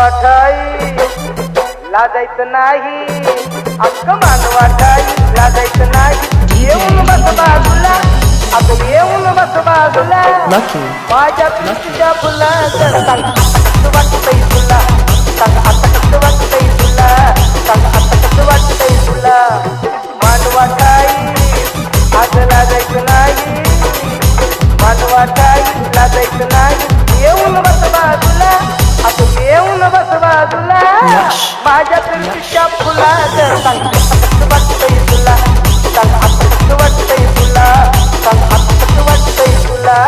मानवाठाई लाजायचं नाही, अक्क मानवाठाई लाजायचं नाही. येऊन बस बाजूला, अगं येऊन बस बाजूला. माझ्या पिंकीच्या फुलाचं सांग कसं वाटतंय तुला, सांग आता कसं वाटतंय तुला, सांग आता कसं वाटतंय तुला. मानवाठाई आज लाजायचं नाही, मानवाठाई लाजायचं नाही. येऊन बस बाजूला, अगं येऊन बस बाजूला. माझ्या पिंकीच्या फुलाचं सांग कसं वाटतंय तुला, सांग आता कसं वाटतंय तुला, सांग आता कसं वाटतंय तुला.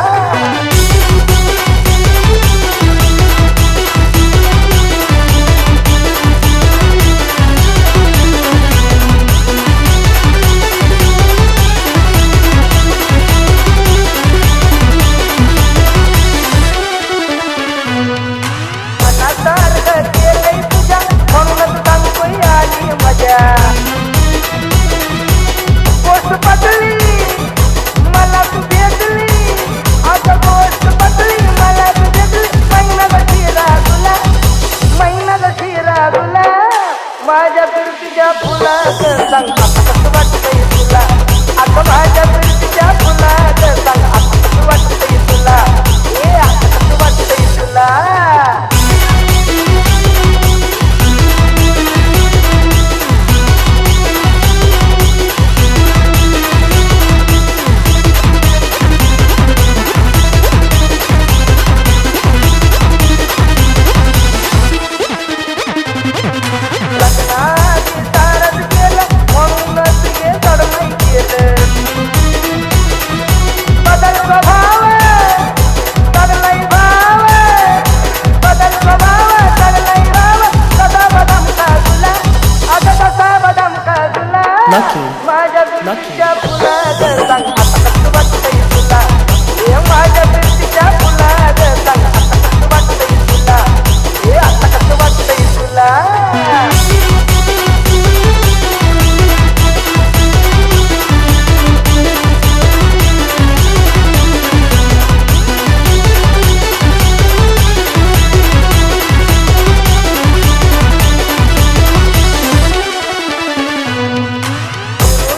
माझ्या पिंकीच्या फुलाचं सांग आता कसं वाटतंय तुला, अगं माझ्या पिंकीच्या फुलाचं सांग आता कसं वाटतंय तुला, हे आता कसं वाटतंय तुला. माझ्या पिंकीच्या फुलाचं सांग आता कसं वाटतंय तुला, हे माझ्या पिंकीच्या फुलाचं सांग आता कसं वाटतंय तुला, हे आता कसं वाटतंय तुला.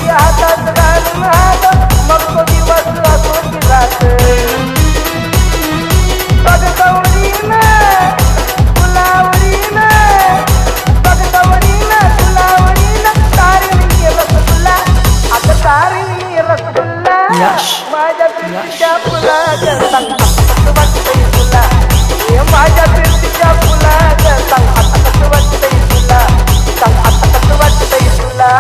हातात घालून हात मग तो दिवस असो की रात, बघतवरीनं फुलावरीनं, बघतवरीनं फुलावरीनं तारीणी रसगुल्ला, आता तारीणी रसगुल्ला. माझ्या पिंकीच्या फुलाचं सांग आता कसं वाटतंय तुला, हे माझ्या पिंकीच्या फुलाचं सांग आता कसं वाटतंय तुला, सांग आता कसं वाटतंय तुला.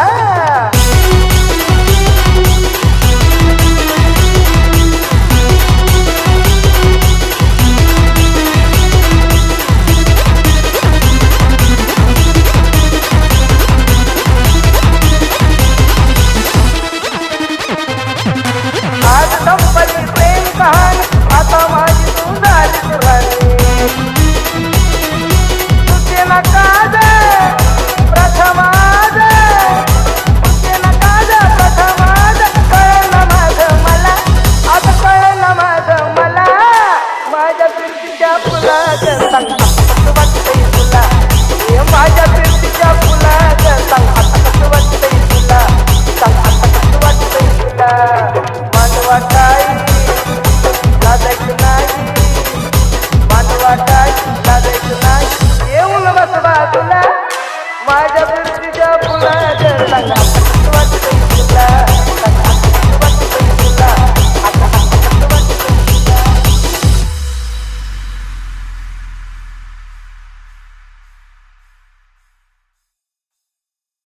आज संपली प्रेम कहाणी, आता माझी तू झालीस राणी. तुझे नकाज प्रथमाज, तुझे नकाज प्रथमाज, कळलं माझं मला, आता कळलं माझं मला. माझ्या पिंकीच्या फुलाचं सांग आता कसं वाटतंय तुला, हे माझ्या पिंकीच्या फुलाचं सांग आता कसं वाटतंय तुला, सांग आता कसं वाटतंय तुला. मानवाठाई लाजायचं नाही, मानवाठाई लाजायचं नाही. येऊन बस बाजूला, माझ्या पिंकीच्या फुलाचं सांग.